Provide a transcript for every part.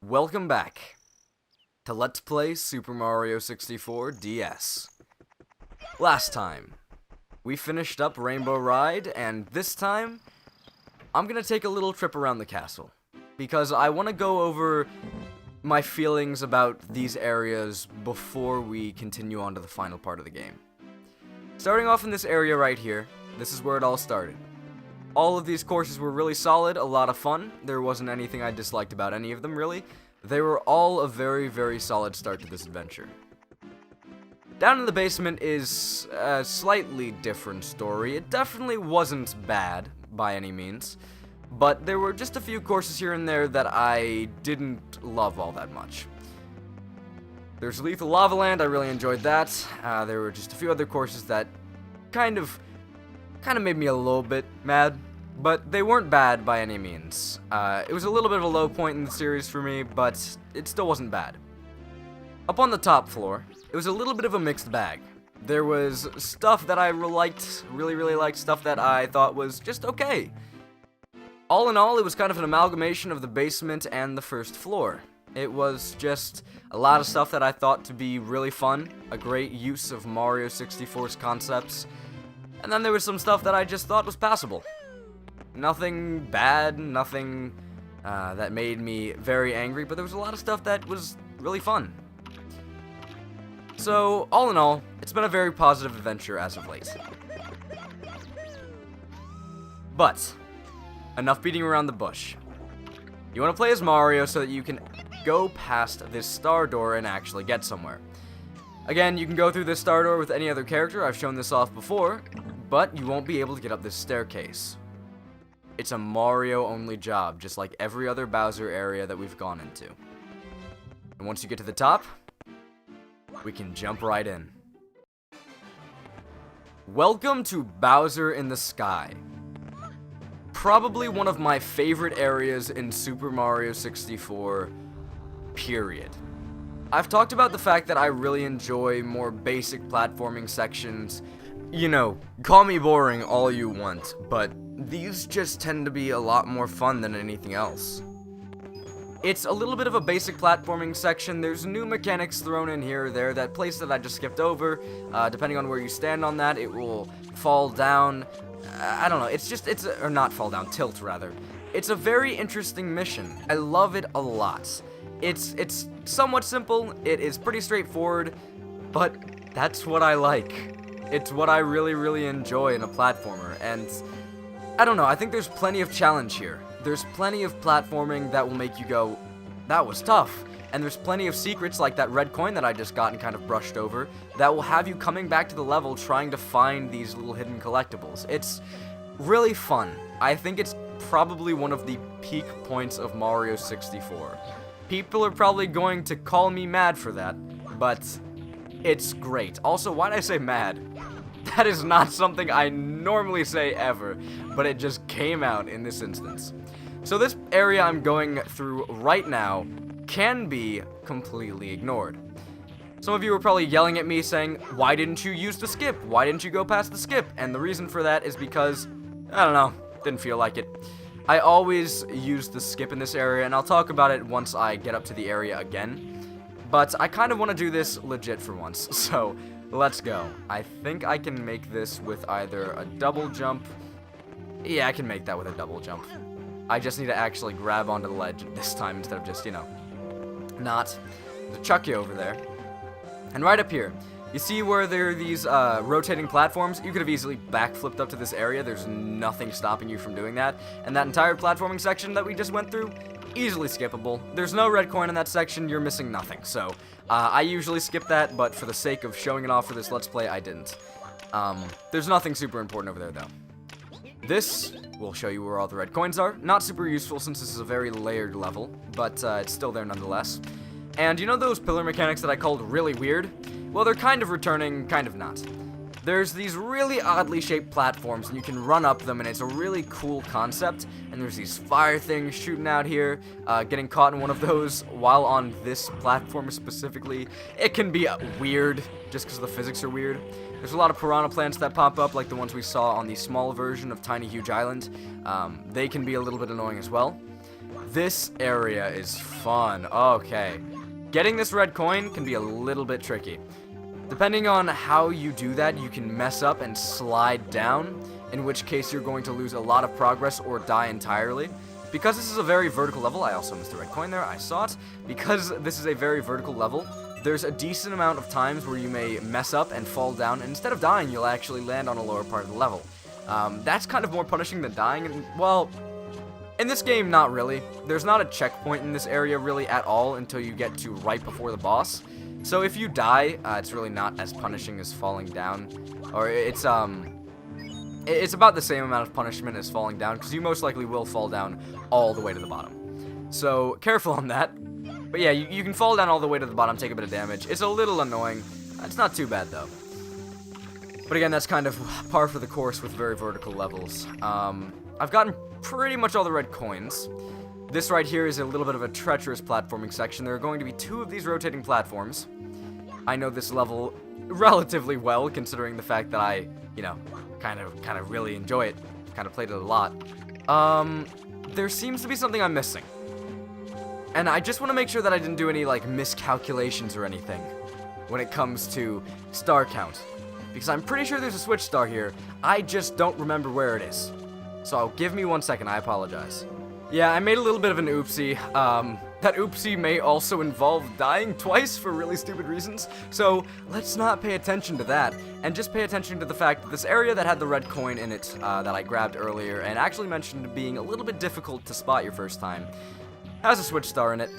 Welcome back to Let's Play Super Mario 64 DS. Last time, we finished up Rainbow Ride, and this time, I'm gonna take a little trip around the castle. Because I want to go over my feelings about these areas before we continue on to the final part of the game. Starting off in this area right here, this is where it all started. All of these courses were really solid, a lot of fun. There wasn't anything I disliked about any of them, really. They were all a very, very solid start to this adventure. Down in the basement is a slightly different story. It definitely wasn't bad, by any means. But there were just a few courses here and there that I didn't love all that much. There's Lethal Lava Land, I really enjoyed that. There were just a few other courses that kind of made me a little bit mad, but they weren't bad by any means. It was a little bit of a low point in the series for me, but it still wasn't bad. Up on the top floor, it was a little bit of a mixed bag. There was stuff that I really liked, stuff that I thought was just okay. All in all, it was kind of an amalgamation of the basement and the first floor. It was just a lot of stuff that I thought to be really fun, a great use of Mario 64's concepts, and then there was some stuff that I just thought was passable. Nothing bad, nothing that made me very angry, but there was a lot of stuff that was really fun. So, all in all, it's been a very positive adventure as of late. But, enough beating around the bush. You want to play as Mario so that you can go past this star door and actually get somewhere. Again, you can go through this star door with any other character, I've shown this off before, but you won't be able to get up this staircase. It's a Mario-only job, just like every other Bowser area that we've gone into. And once you get to the top, we can jump right in. Welcome to Bowser in the Sky. Probably one of my favorite areas in Super Mario 64, period. I've talked about the fact that I really enjoy more basic platforming sections. You know, call me boring all you want, but these just tend to be a lot more fun than anything else. It's a little bit of a basic platforming section. There's new mechanics thrown in here or there. That place that I just skipped over, depending on where you stand on that, it will fall down. I don't know, or not fall down, tilt rather. It's a very interesting mission. I love it a lot. It's somewhat simple, it is pretty straightforward, but that's what I like. It's what I really enjoy in a platformer, and I don't know, I think there's plenty of challenge here. There's plenty of platforming that will make you go, that was tough. And there's plenty of secrets like that red coin that I just got and kind of brushed over that will have you coming back to the level trying to find these little hidden collectibles. It's really fun. I think it's probably one of the peak points of Mario 64. People are probably going to call me mad for that, but it's great. Also, why'd I say mad? That is not something I normally say ever, but it just came out in this instance. So this area I'm going through right now can be completely ignored. Some of you are probably yelling at me saying, why didn't you use the skip? Why didn't you go past the skip? And the reason for that is because, I don't know, didn't feel like it. I always use the skip in this area, and I'll talk about it once I get up to the area again. But I kind of want to do this legit for once, so let's go. I think I can make this with either a double jump. Yeah, I can make that with a double jump. I just need to actually grab onto the ledge this time instead of just, not. There's a Chucky over there. And right up here, you see where there are these rotating platforms? You could have easily backflipped up to this area. There's nothing stopping you from doing that. And that entire platforming section that we just went through, easily skippable. There's no red coin in that section. You're missing nothing. So I usually skip that, but for the sake of showing it off for this Let's Play, I didn't. There's nothing super important over there, though. This will show you where all the red coins are. Not super useful since this is a very layered level, but it's still there nonetheless. And you know those pillar mechanics that I called really weird? Well, they're kind of returning, kind of not. There's these really oddly shaped platforms, and you can run up them, and it's a really cool concept. And there's these fire things shooting out here. Getting caught in one of those while on this platform specifically, it can be weird, just because the physics are weird. There's a lot of piranha plants that pop up, like the ones we saw on the small version of Tiny Huge Island. They can be a little bit annoying as well. This area is fun. Okay. Getting this red coin can be a little bit tricky. Depending on how you do that, you can mess up and slide down, in which case you're going to lose a lot of progress or die entirely. Because this is a very vertical level, I also missed the red coin there, I saw it. Because this is a very vertical level, there's a decent amount of times where you may mess up and fall down, and instead of dying, you'll actually land on a lower part of the level. That's kind of more punishing than dying, and, well, in this game, not really. There's not a checkpoint in this area really at all until you get to right before the boss. So if you die, it's really not as punishing as falling down. Or it's about the same amount of punishment as falling down, because you most likely will fall down all the way to the bottom. So careful on that. But yeah, you can fall down all the way to the bottom, take a bit of damage. It's a little annoying. It's not too bad though. But again, that's kind of par for the course with very vertical levels. I've gotten pretty much all the red coins. This right here is a little bit of a treacherous platforming section. There are going to be 2 of these rotating platforms. I know this level relatively well, considering the fact that I, you know, kind of really enjoy it. Kind of played it a lot. There seems to be something I'm missing. And I just want to make sure that I didn't do any, like, miscalculations or anything when it comes to star count. Because I'm pretty sure there's a switch star here. I just don't remember where it is. So give me 1 second, I apologize. Yeah, I made a little bit of an oopsie. That oopsie may also involve dying twice for really stupid reasons, so let's not pay attention to that, and just pay attention to the fact that this area that had the red coin in it, that I grabbed earlier, and actually mentioned being a little bit difficult to spot your first time, has a switch star in it.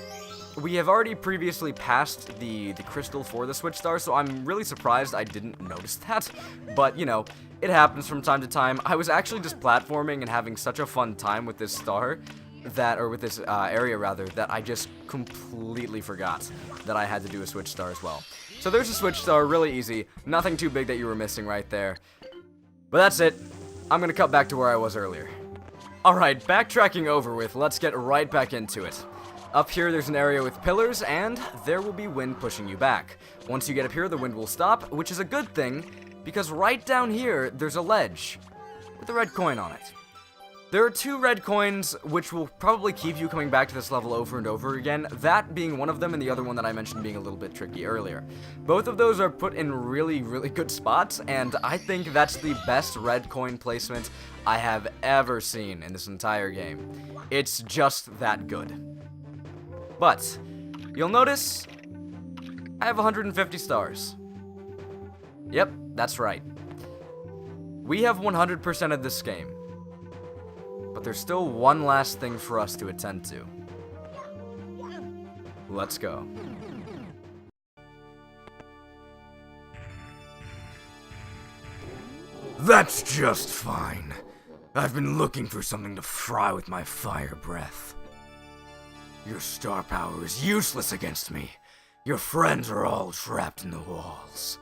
We have already previously passed the crystal for the switch star, so I'm really surprised I didn't notice that, but, you know, it happens from time to time. I was actually just platforming and having such a fun time with this star, with this area rather, that I just completely forgot that I had to do a switch star as well. So there's a switch star, really easy, nothing too big that you were missing right there. But that's it. I'm gonna cut back to where I was earlier. Alright, backtracking over with, let's get right back into it. Up here, there's an area with pillars, and there will be wind pushing you back. Once you get up here, the wind will stop, which is a good thing, because right down here, there's a ledge with a red coin on it. There are 2 red coins, which will probably keep you coming back to this level over and over again, that being one of them, and the other one that I mentioned being a little bit tricky earlier. Both of those are put in really, really good spots, and I think that's the best red coin placement I have ever seen in this entire game. It's just that good. But, you'll notice, I have 150 stars. Yep, that's right. We have 100% of this game. But there's still one last thing for us to attend to. Let's go. That's just fine. I've been looking for something to fry with my fire breath. Your star power is useless against me. Your friends are all trapped in the walls.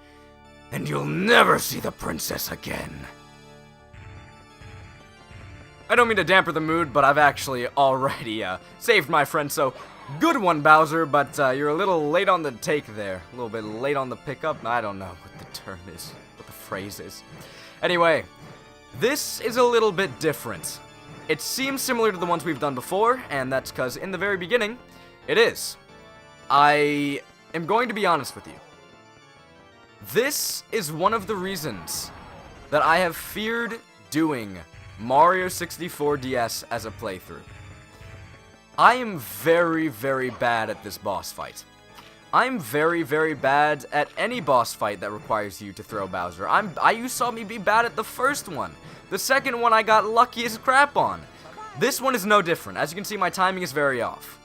And you'll never see the princess again. I don't mean to dampen the mood, but I've actually already saved my friend, so good one, Bowser, but you're a little late on the take there. A little bit late on the pickup. I don't know what the term is, what the phrase is. Anyway, this is a little bit different. It seems similar to the ones we've done before, and that's because in the very beginning, it is. I am going to be honest with you. This is one of the reasons that I have feared doing Mario 64 DS as a playthrough. I am very, very bad at this boss fight. I'm very, very bad at any boss fight that requires you to throw Bowser. You saw me be bad at the first one. The second one I got lucky as crap on. This one is no different. As you can see, my timing is very off.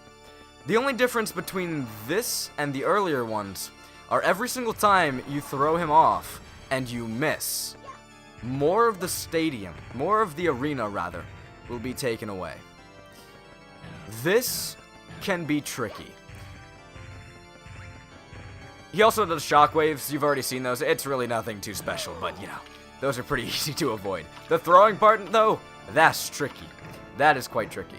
The only difference between this and the earlier ones are every single time you throw him off and you miss, more of the stadium, more of the arena rather, will be taken away. This can be tricky. He also does shockwaves. You've already seen those. It's really nothing too special, but you know, those are pretty easy to avoid. The throwing part, though, that's tricky. That is quite tricky.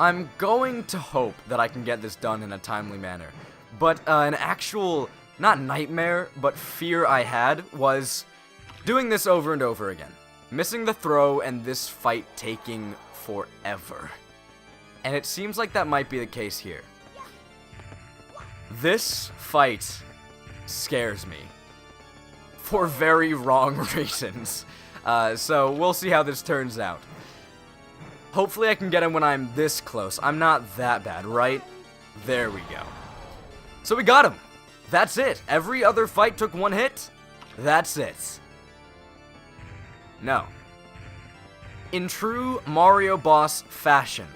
I'm going to hope that I can get this done in a timely manner. But an actual, not nightmare, but fear I had was doing this over and over again. Missing the throw and this fight taking forever. And it seems like that might be the case here. This fight scares me. For very wrong reasons. So we'll see how this turns out. Hopefully I can get him when I'm this close. I'm not that bad, right? There we go. So we got him. That's it. Every other fight took one hit. That's it. No. In true Mario boss fashion,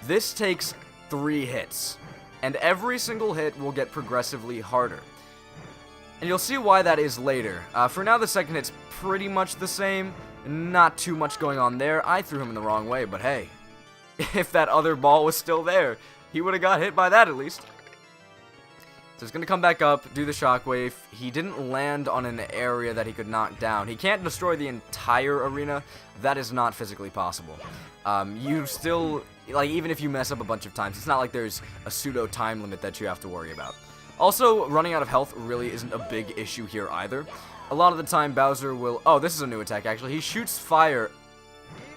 this takes 3 hits. And every single hit will get progressively harder. And you'll see why that is later. For now, the second hit's pretty much the same. Not too much going on there. I threw him in the wrong way, but hey. If that other ball was still there, he would have got hit by that at least. So he's going to come back up, do the shockwave. He didn't land on an area that he could knock down. He can't destroy the entire arena. That is not physically possible. You still, like, even if you mess up a bunch of times, it's not like there's a pseudo time limit that you have to worry about. Also, running out of health really isn't a big issue here either. A lot of the time, Bowser will... Oh, this is a new attack, actually. He shoots fire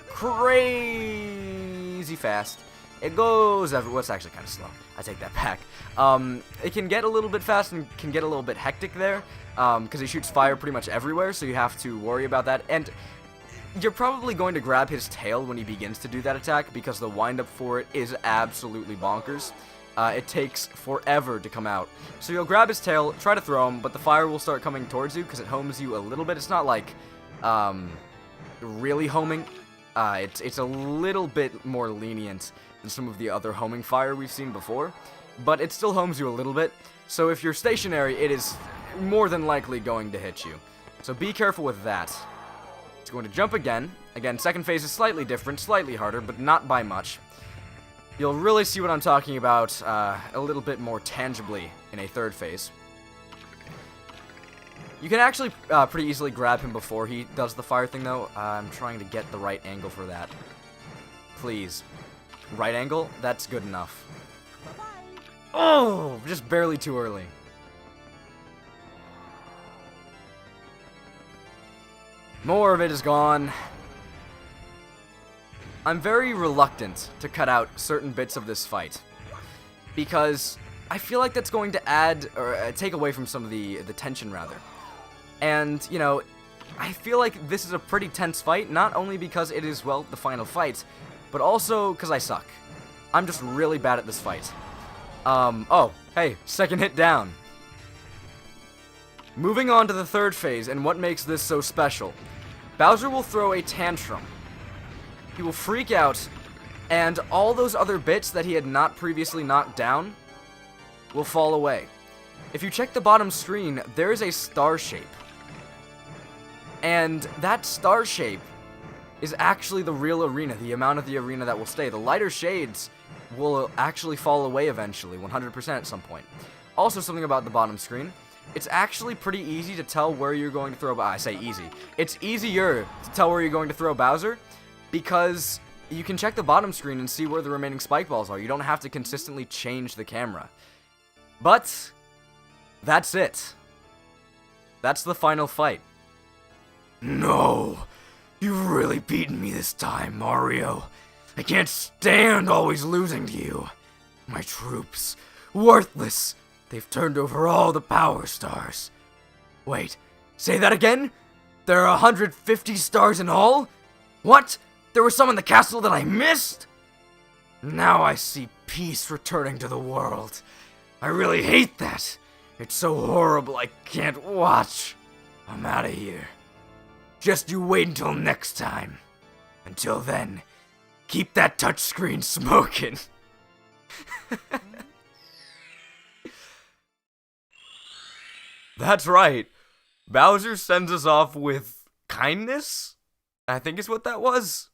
crazy fast. It goes everywhere. Well, it's actually kind of slow. I take that back. It can get a little bit fast and can get a little bit hectic there, because he shoots fire pretty much everywhere, so you have to worry about that. And you're probably going to grab his tail when he begins to do that attack, because the windup for it is absolutely bonkers. It takes forever to come out. So you'll grab his tail, try to throw him, but the fire will start coming towards you because it homes you a little bit. It's not like really homing. It's a little bit more lenient than some of the other homing fire we've seen before, but it still homes you a little bit. So if you're stationary, it is more than likely going to hit you. So be careful with that. It's going to jump again. Again, second phase is slightly different, slightly harder, but not by much. You'll really see what I'm talking about a little bit more tangibly in a third phase. You can actually pretty easily grab him before he does the fire thing, though. I'm trying to get the right angle for that. Please. Right angle? That's good enough. Oh! Just barely too early. More of it is gone. I'm very reluctant to cut out certain bits of this fight, because I feel like that's going to add, or take away from some of the tension, rather. And, you know, I feel like this is a pretty tense fight, not only because it is, well, the final fight, but also because I suck. I'm just really bad at this fight. Oh, hey, second hit down. Moving on to the third phase, and what makes this so special. Bowser will throw a tantrum. He will freak out, and all those other bits that he had not previously knocked down will fall away. If you check the bottom screen, there is a star shape. And that star shape is actually the real arena, the amount of the arena that will stay. The lighter shades will actually fall away eventually, 100% at some point. Also, something about the bottom screen. It's actually pretty easy to tell where you're going to throw... I say easy. It's easier to tell where you're going to throw Bowser, because you can check the bottom screen and see where the remaining spike balls are. You don't have to consistently change the camera. But that's it. That's the final fight. No, you've really beaten me this time, Mario. I can't stand always losing to you. My troops, worthless. They've turned over all the power stars. Wait, say that again? There are 150 stars in all? What? There were some in the castle that I missed? Now I see peace returning to the world. I really hate that. It's so horrible I can't watch. I'm out of here. Just you wait until next time. Until then, keep that touchscreen smoking. That's right. Bowser sends us off with kindness? I think is what that was.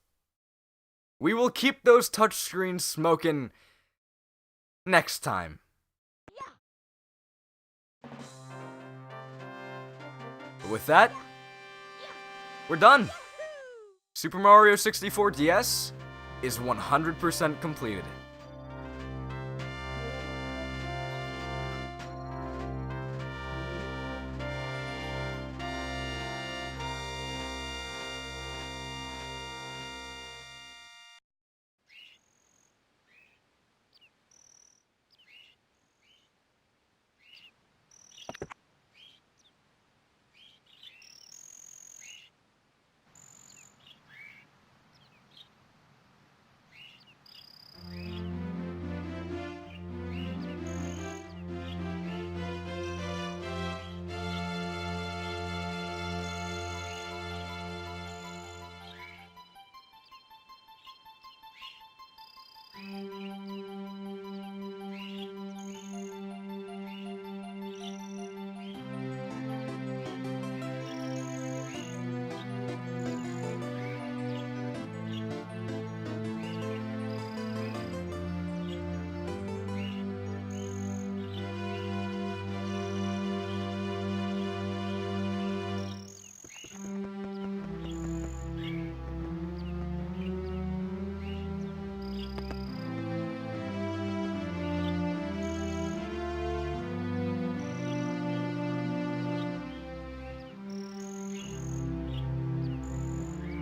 We will keep those touchscreens smoking next time. But with that, we're done. Super Mario 64 DS is 100% completed.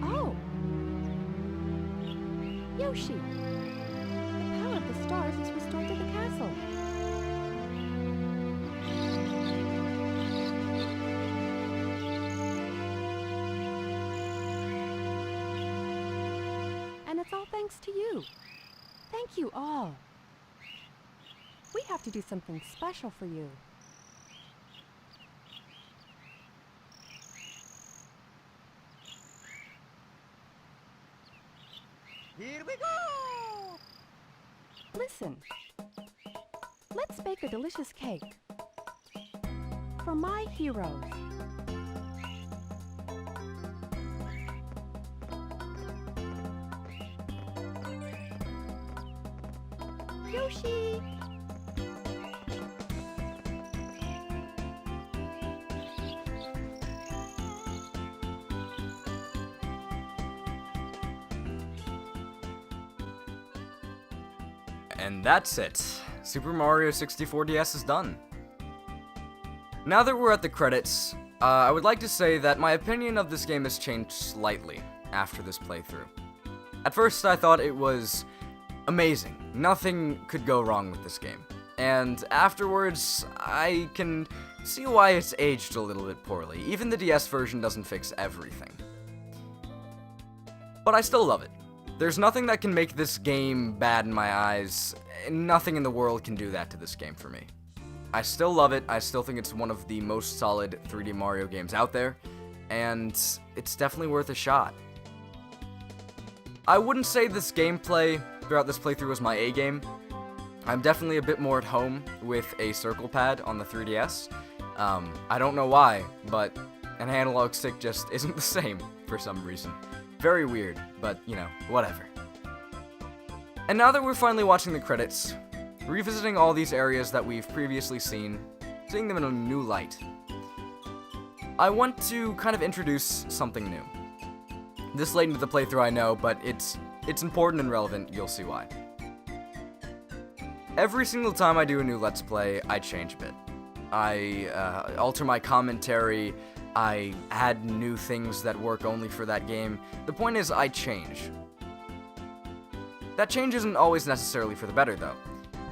Oh! Yoshi! The power of the stars is restored to the castle. And it's all thanks to you. Thank you all. We have to do something special for you. Here we go! Listen. Let's bake a delicious cake. For my heroes. Yoshi! And that's it. Super Mario 64 DS is done. Now that we're at the credits, I would like to say that my opinion of this game has changed slightly after this playthrough. At first, I thought it was amazing. Nothing could go wrong with this game. And afterwards, I can see why it's aged a little bit poorly. Even the DS version doesn't fix everything. But I still love it. There's nothing that can make this game bad in my eyes, and nothing in the world can do that to this game for me. I still love it, I still think it's one of the most solid 3D Mario games out there, and it's definitely worth a shot. I wouldn't say this gameplay throughout this playthrough was my A game. I'm definitely a bit more at home with a circle pad on the 3DS. I don't know why, but an analog stick just isn't the same for some reason. Very weird, but, you know, whatever. And now that we're finally watching the credits, revisiting all these areas that we've previously seen, seeing them in a new light, I want to kind of introduce something new. This late into the playthrough, I know, but it's important and relevant, you'll see why. Every single time I do a new Let's Play, I change a bit. I alter my commentary, I add new things that work only for that game. The point is, I change. That change isn't always necessarily for the better, though.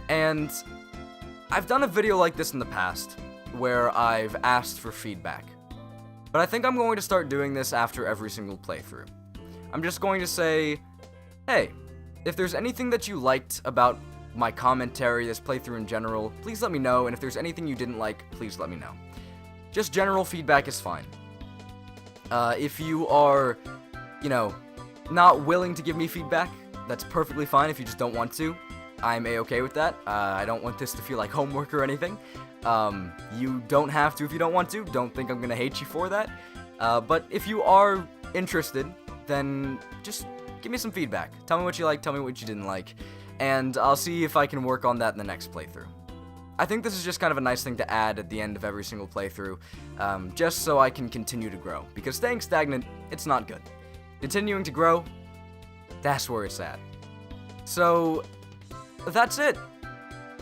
And I've done a video like this in the past, where I've asked for feedback. But I think I'm going to start doing this after every single playthrough. I'm just going to say, hey, if there's anything that you liked about my commentary, this playthrough in general, please let me know, and if there's anything you didn't like, please let me know. Just general feedback is fine. If you are, you know, not willing to give me feedback, that's perfectly fine if you just don't want to. I'm a-okay with that. I don't want this to feel like homework or anything. You don't have to if you don't want to. Don't think I'm gonna hate you for that. But if you are interested, then just give me some feedback. Tell me what you like, tell me what you didn't like, and I'll see if I can work on that in the next playthrough. I think this is just kind of a nice thing to add at the end of every single playthrough, just so I can continue to grow. Because staying stagnant, it's not good. Continuing to grow, that's where it's at. So, that's it.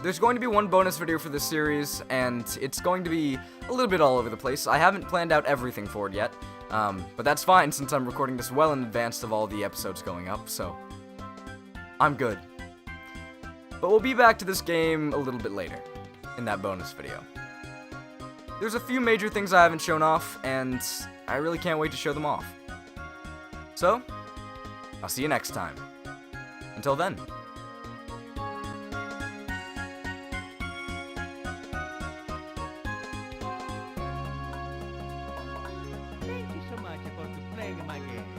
There's going to be one bonus video for this series, and it's going to be a little bit all over the place. I haven't planned out everything for it yet, but that's fine since I'm recording this well in advance of all the episodes going up, so I'm good. But we'll be back to this game a little bit later, in that bonus video. There's a few major things I haven't shown off, and I really can't wait to show them off. So, I'll see you next time. Until then. Thank you so much for playing my game.